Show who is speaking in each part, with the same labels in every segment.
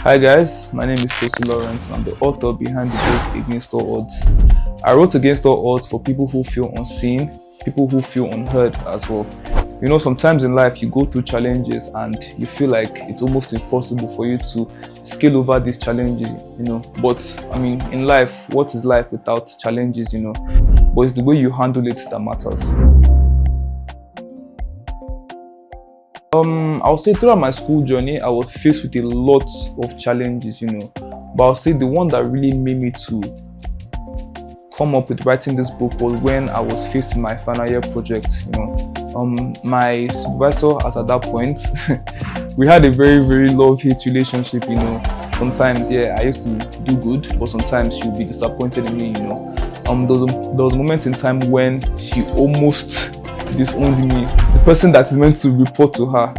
Speaker 1: Hi guys, my name is Tosi Lawrence and I'm the author behind the book Against All Odds. I wrote Against All Odds for people who feel unseen, people who feel unheard as well. You know, sometimes in life you go through challenges and you feel like it's almost impossible for you to scale over these challenges, But I mean, in life, what is life without challenges, But it's the way you handle it that matters. I'll say throughout my school journey, I was faced with a lot of challenges, But I'll say the one that really made me to come up with writing this book was when I was faced with my final year project, My supervisor, as at that point, we had a very, very love-hate relationship, Sometimes, I used to do good, but sometimes she would be disappointed in me, There was a moment in time when she almost disowned me, the person that is meant to report to her,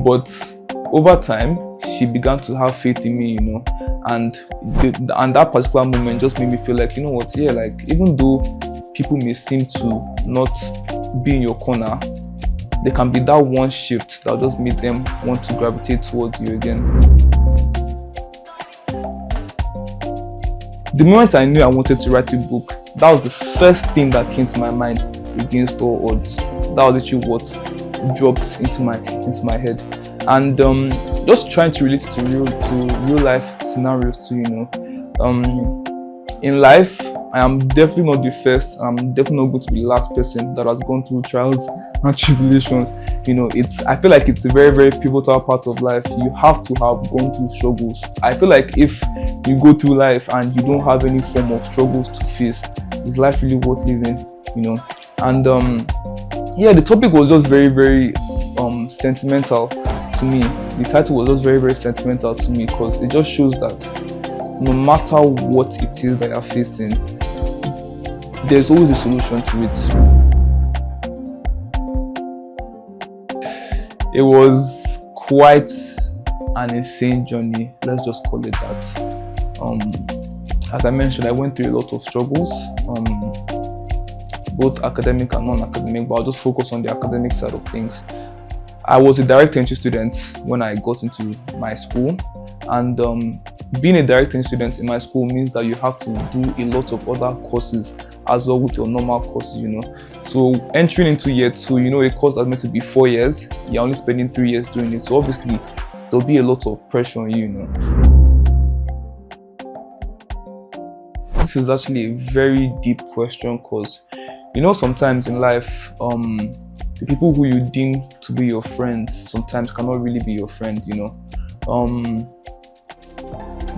Speaker 1: But over time, she began to have faith in me, And that particular moment just made me feel like, even though people may seem to not be in your corner, there can be that one shift that just made them want to gravitate towards you again. The moment I knew I wanted to write a book, that was the first thing that came to my mind. Against All Odds. That was literally what dropped into my head, and just trying to relate it to real life scenarios too. In life, I am definitely not the first. I'm definitely not going to be the last person that has gone through trials and tribulations. I feel like it's a very, very pivotal part of life. You have to have gone through struggles. I feel like if you go through life and you don't have any form of struggles to face, is life really worth living? And the topic was just very, very sentimental to me. The title was just very, very sentimental to me because it just shows that no matter what it is that you're facing, there's always a solution to it. It was quite an insane journey, let's just call it that. As I mentioned, I went through a lot of struggles, both academic and non-academic, but I'll just focus on the academic side of things. I was a direct entry student when I got into my school, and being a direct entry student in my school means that you have to do a lot of other courses as well with your normal courses, So entering into year 2, a course that's meant to be 4 years, you're only spending 3 years doing it. So obviously, there'll be a lot of pressure on you, This is actually a very deep question because sometimes in life, the people who you deem to be your friends sometimes cannot really be your friend,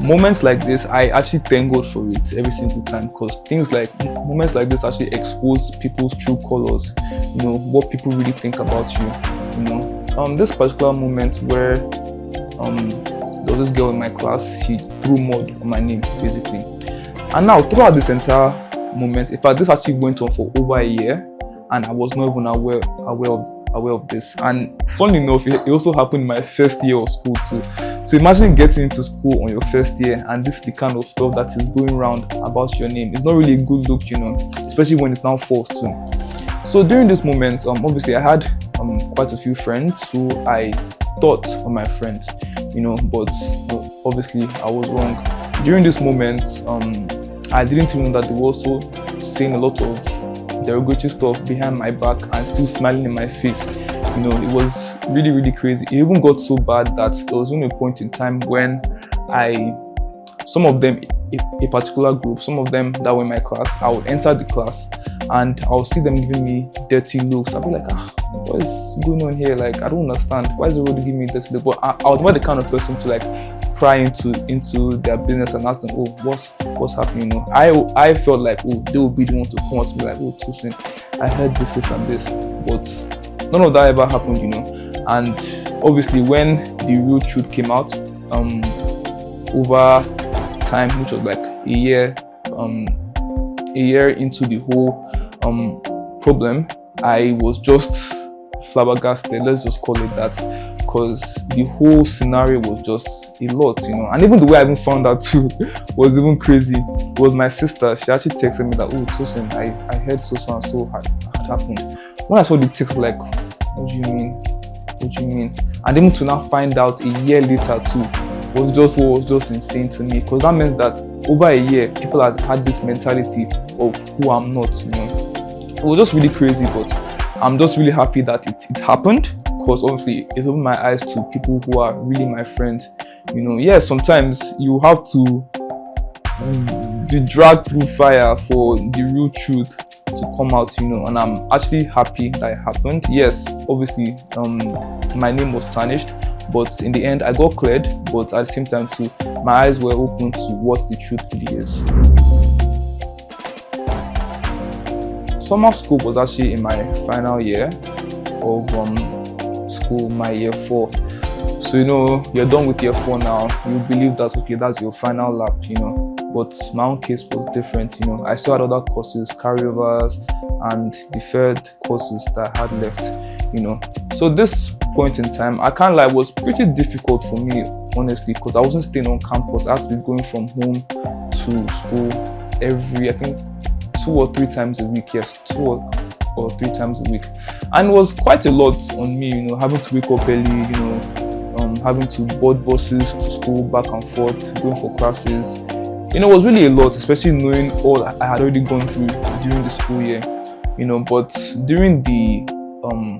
Speaker 1: Moments like this, I actually thank God for it every single time because moments like this actually expose people's true colors, what people really think about you, This particular moment where there was this girl in my class, she threw mud on my name, basically. And now, throughout this entire moment, in fact, this actually went on for over a year, and I was not even aware of this. And funnily enough, it also happened in my first year of school too. So imagine getting into school on your first year, and this is the kind of stuff that is going around about your name. It's not really a good look, especially when it's now false too. So during this moment, obviously I had quite a few friends who I thought were my friends, but obviously I was wrong. During this moment, I didn't even know that they were also saying a lot of derogatory stuff behind my back and still smiling in my face. It was really, really crazy. It even got so bad that there was even a point in time when some of them, a particular group, some of them that were in my class, I would enter the class and I would see them giving me dirty looks. I'd be like, what is going on here? Like, I don't understand. Why is everybody giving me dirty looks? But I was not the kind of person to pry into their business and ask them, what's happening? I felt like, they will be the one to come out to me like, Tosin, I heard this and this, but none of that ever happened, And obviously, when the real truth came out, over time, which was like a year into the whole problem, I was just flabbergasted. Let's just call it that. Because the whole scenario was just a lot, and even the way I even found out too was even crazy. It was my sister. She actually texted me that, Tosin, I heard so and so had happened. When I saw the text, I was like, what do you mean? And even to now find out a year later too was just insane to me, because that meant that over a year people had this mentality of who I'm not, you know. It was just really crazy, but I'm just really happy that it happened, because obviously it opened my eyes to people who are really my friends, you know. Yeah, sometimes you have to be dragged through fire for the real truth to come out, you know, and I'm actually happy that it happened. Yes, obviously my name was tarnished, but in the end I got cleared, but at the same time too, my eyes were open to what the truth really is. Summer school was actually in my final year of school, my year 4. So, you know, you're done with year 4 now, you believe that, okay, that's your final lap, you know. But my own case was different, you know. I still had other courses, carryovers and deferred courses that I had left, you know. So this point in time, I can't lie, was pretty difficult for me, honestly, because I wasn't staying on campus. I had to be going from home to school every, I think, 2 or 3 times a week. Yes, 2 or 3 times a week. And it was quite a lot on me, you know, having to wake up early, you know, having to board buses to school back and forth, going for classes. You know, it was really a lot, especially knowing all I had already gone through during the school year, you know. But during the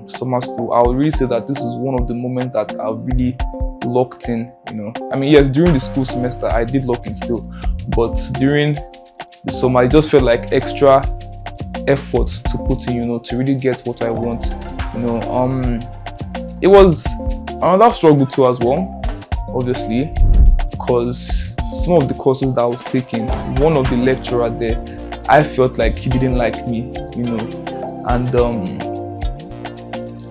Speaker 1: summer school, I would really say that this is one of the moments that I really locked in, you know. I mean, yes, during the school semester, I did lock in still, but during the summer, it just felt like extra efforts to put in, you know, to really get what I want, you know. It was another struggle too as well, obviously, because some of the courses that I was taking, one of the lecturer there, I felt like he didn't like me, you know, and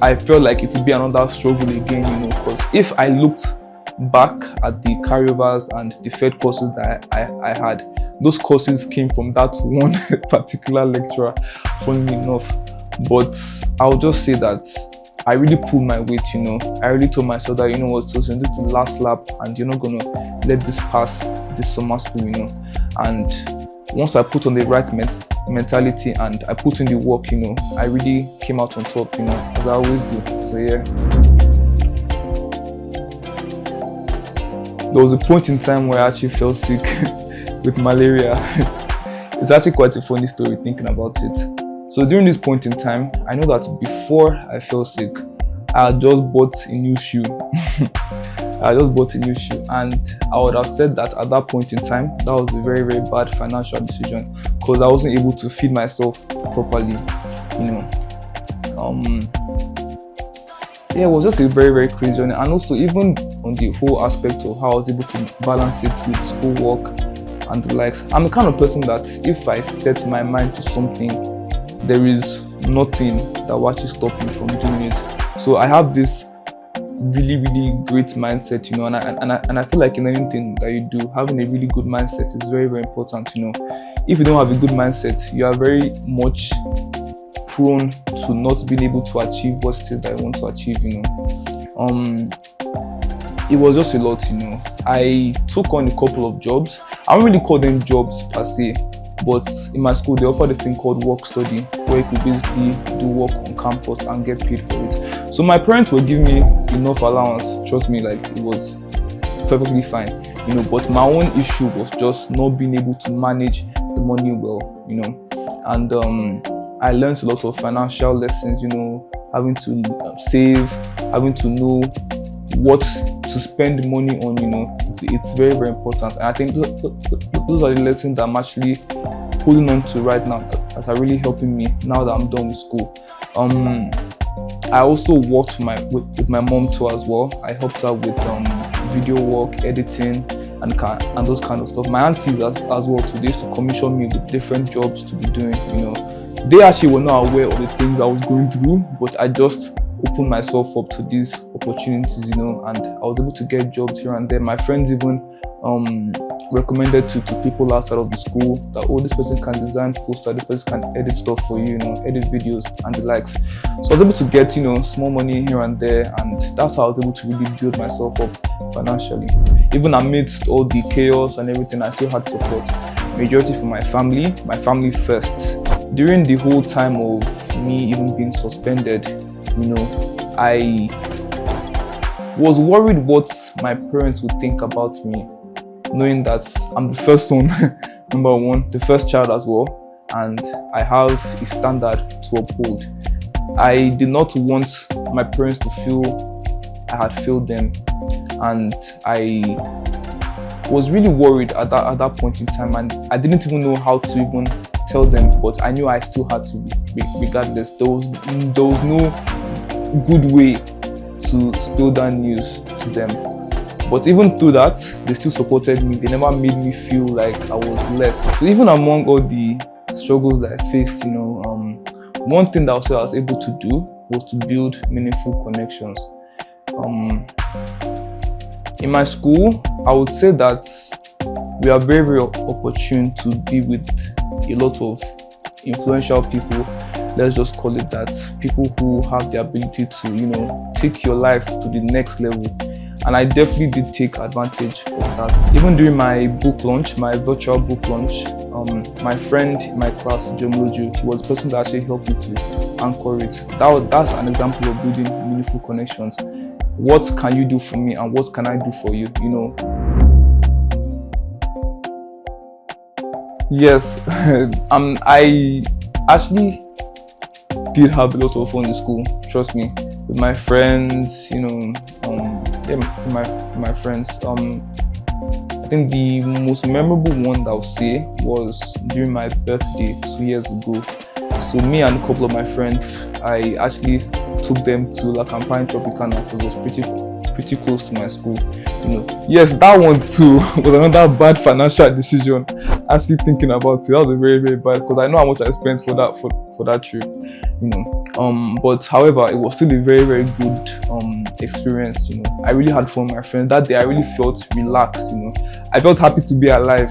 Speaker 1: I felt like it would be another struggle again, you know, because if I looked back at the carryovers and deferred courses that I had, those courses came from that one particular lecturer, funnily enough. But I'll just say that I really pulled my weight, you know. I really told myself that, you know what, so this is the last lap and you're not gonna let this pass this summer school, you know. And once I put on the right mentality and I put in the work, you know, I really came out on top, you know, as I always do. So yeah. There was a point in time where I actually fell sick with malaria. It's actually quite a funny story thinking about it. So during this point in time, I know that before I fell sick, I had just bought a new shoe. And I would have said that at that point in time, that was a very, very bad financial decision, because I wasn't able to feed myself properly, you know. Yeah, it was just a very, very crazy journey. And also, even on the whole aspect of how I was able to balance it with schoolwork and the likes, I'm the kind of person that if I set my mind to something, there is nothing that will actually stop me from doing it. So I have this really, really great mindset, you know, and I feel like in anything that you do, having a really good mindset is very, very important, you know. If you don't have a good mindset, you are very much prone to not being able to achieve what it is that I want to achieve, you know. It was just a lot, you know. I took on a couple of jobs. I don't really call them jobs per se, but in my school they offered a thing called work study, where you could basically do work on campus and get paid for it. So my parents were giving me enough allowance, trust me, like it was perfectly fine, you know. But my own issue was just not being able to manage the money well, you know. And I learned a lot of financial lessons, you know, having to save, having to know what to spend money on, you know. It's very, very important. And I think those are the lessons that I'm actually holding on to right now, that are really helping me now that I'm done with school. I also worked with my mom too as well. I helped her with video work, editing, and those kind of stuff. My aunties as well too, they used to commission me with different jobs to be doing, you know. They actually were not aware of the things I was going through, but I just opened myself up to these opportunities, you know, and I was able to get jobs here and there. My friends even recommended to people outside of the school that, oh, this person can design poster, this person can edit stuff for you, you know, edit videos and the likes. So I was able to get, you know, small money here and there, and that's how I was able to really build myself up financially. Even amidst all the chaos and everything, I still had support. Majority from my family first. During the whole time of me even being suspended, you know, I was worried what my parents would think about me, knowing that I'm the first son, number one, the first child as well, and I have a standard to uphold. I did not want my parents to feel I had failed them, and I was really worried at that point in time, and I didn't even know how to even tell them, but I knew I still had to regardless. There was no good way to spill that news to them. But even through that, they still supported me. They never made me feel like I was less. So even among all the struggles that I faced, one thing that I was able to do was to build meaningful connections. In my school, I would say that we are very, very opportune to be with a lot of influential people. Let's just call it that. People who have the ability to, take your life to the next level. And I definitely did take advantage of that. Even during my book launch, my virtual book launch, my friend in my class, Jomojo, he was the person that actually helped me to anchor it. That's an example of building meaningful connections. What can you do for me and what can I do for you? Yes, I actually did have a lot of fun in school. Trust me, with my friends. My friends. I think the most memorable one that I'll say was during my birthday 2 years ago. So me and a couple of my friends, I actually took them to La Campagne Tropicana because it was pretty close to my school. Yes, that one too was another bad financial decision. Actually thinking about it, that was a very, very bad, because I know how much I spent for that trip. But however, it was still a very, very good experience. I really had fun with my friends that day. I really felt relaxed. I felt happy to be alive.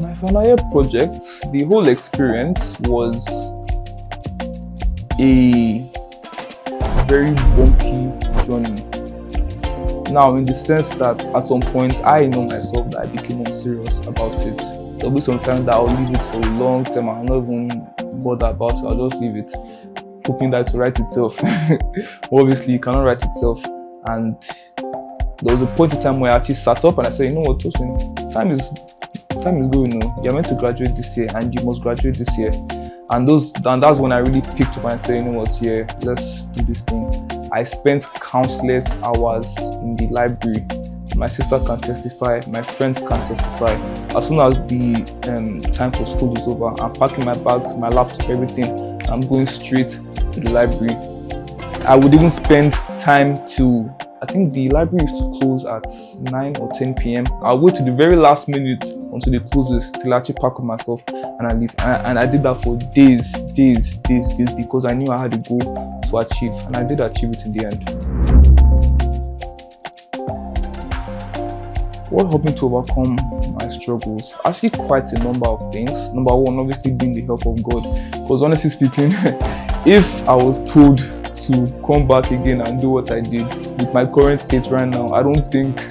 Speaker 1: My final year project, the whole experience was a very bumpy journey. Now, in the sense that at some point I know myself that I became unserious about it. There'll be some time that I'll leave it for a long time. I'll not even bother about it. I'll just leave it, hoping that it will write itself. Obviously, it cannot write itself. And there was a point in time where I actually sat up and I said, you know what, Tosin, time is going. You're meant to graduate this year, and you must graduate this year. And that's when I really picked up and said, you know what, yeah, let's do this thing. I spent countless hours in the library. My sister can testify, my friends can testify. As soon as the time for school is over, I'm packing my bags, my laptop, everything. I'm going straight to the library. I would even spend time I think the library used to close at 9 or 10 p.m. I'll wait to the very last minute until they closes till I actually pack up my stuff and I leave. And I did that for days, because I knew I had a goal to achieve, and I did achieve it in the end. What helped me to overcome my struggles? Actually, quite a number of things. Number one, obviously, being the help of God. Because honestly speaking, if I was told to come back again and do what I did with my current state right now, I don't think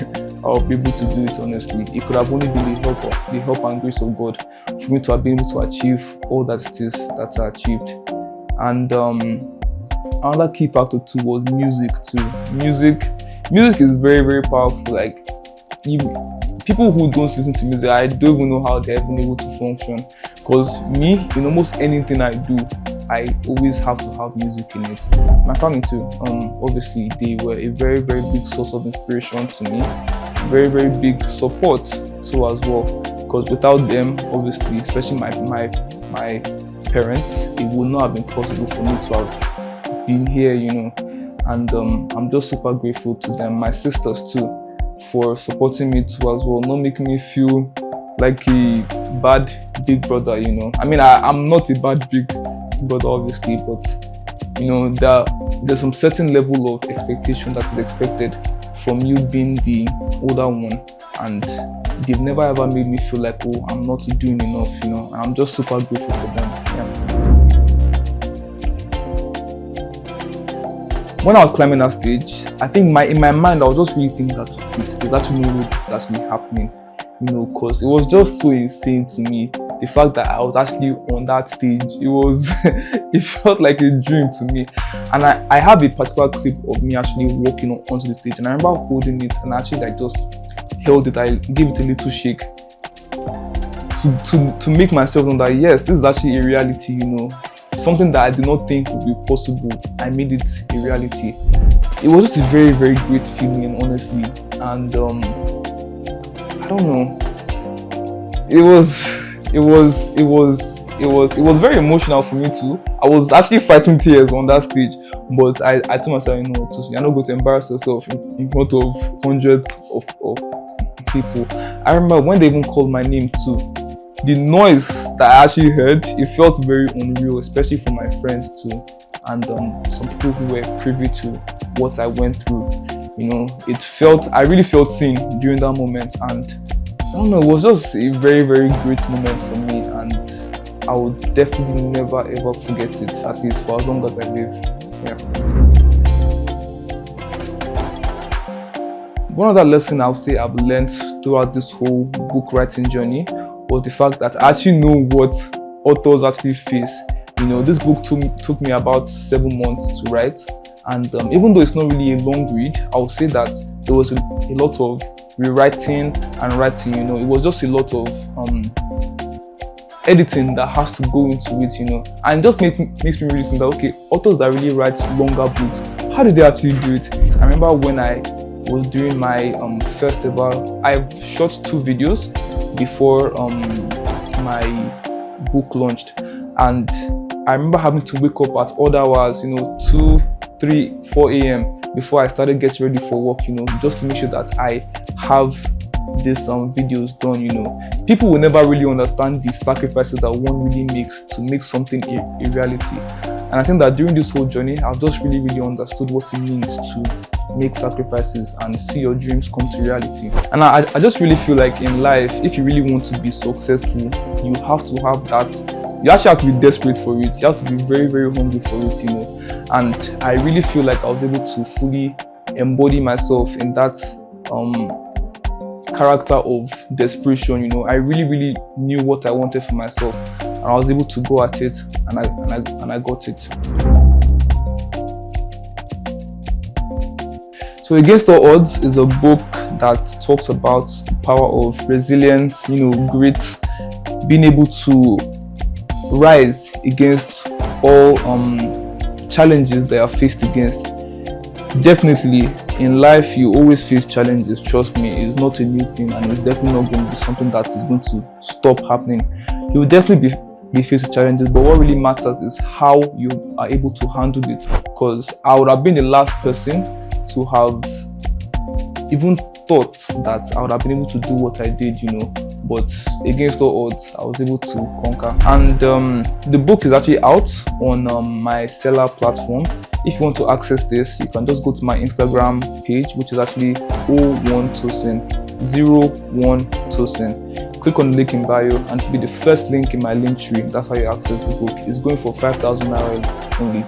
Speaker 1: I'll be able to do it, honestly. It could have only been the help and grace of God for me to have been able to achieve all that it is that I achieved. And another key factor too was music too. Music is very, very powerful. Like, people who don't listen to music, I don't even know how they're even able to function. Because me, in almost anything I do, I always have to have music in it. My family too, obviously, they were a very, very big source of inspiration to me. Very, very big support too as well. Because without them, obviously, especially my parents, it would not have been possible for me to have been here, And I'm just super grateful to them. My sisters too, for supporting me too as well, not making me feel like a bad big brother. I mean, I'm not a bad big brother, obviously, but there's some certain level of expectation that is expected from you being the older one, and they've never ever made me feel like, oh, I'm not doing enough, and I'm just super grateful for them. When I was climbing that stage, I think in my mind, I was just really thinking that there's actually no way this is actually happening, because it was just so insane to me the fact that I was actually on that stage, it felt like a dream to me. And I have a particular clip of me actually walking onto the stage, and I remember holding it and actually like just held it. I gave it a little shake to make myself know that yes, this is actually a reality, something that I did not think would be possible. I made it a reality. It was just a very, very great feeling, honestly. And I don't know. It was very emotional for me too. I was actually fighting tears on that stage, but I told myself, you're not going to embarrass yourself in front of hundreds of people. I remember when they even called my name too. The noise that I actually heard, it felt very unreal, especially for my friends too, and some people who were privy to what I went through. I really felt seen during that moment, and I don't know, it was just a very, very great moment for me, and I would definitely never ever forget it, at least for as long as I live. One other lesson I would say I've learned throughout this whole book writing journey was the fact that I actually know what authors actually face. This book took me about 7 months to write, and even though it's not really a long read, I would say that there was a lot of rewriting and writing. It was just a lot of editing that has to go into it, and it just makes me really think that, okay, authors that really write longer books, how do they actually do it? I remember when I was doing my first ever, I shot 2 videos before my book launched, and I remember having to wake up at odd hours, 2, 3, 4 a.m. before I started getting ready for work, just to make sure that I have these videos done. People will never really understand the sacrifices that one really makes to make something a reality. And I think that during this whole journey, I've just really, really understood what it means to make sacrifices and see your dreams come to reality. And I just really feel like in life, if you really want to be successful, you have to have that. You actually have to be desperate for it. You have to be very, very hungry for it, And I really feel like I was able to fully embody myself in that character of desperation. I really, really knew what I wanted for myself, and I was able to go at it, and I got it. So Against All Odds is a book that talks about the power of resilience, grit, being able to rise against all challenges that are faced against. Definitely in life you always face challenges, trust me. It's not a new thing, and it's definitely not going to be something that is going to stop happening. You will definitely be faced with challenges, but what really matters is how you are able to handle it. Because I would have been the last person to have even thought that I would have been able to do what I did, but against all odds, I was able to conquer. And the book is actually out on my seller platform. If you want to access this, you can just go to my Instagram page, which is actually 01tosin. Click on the link in bio, and to be the first link in my link tree, that's how you access the book. It's going for 5,000 naira only.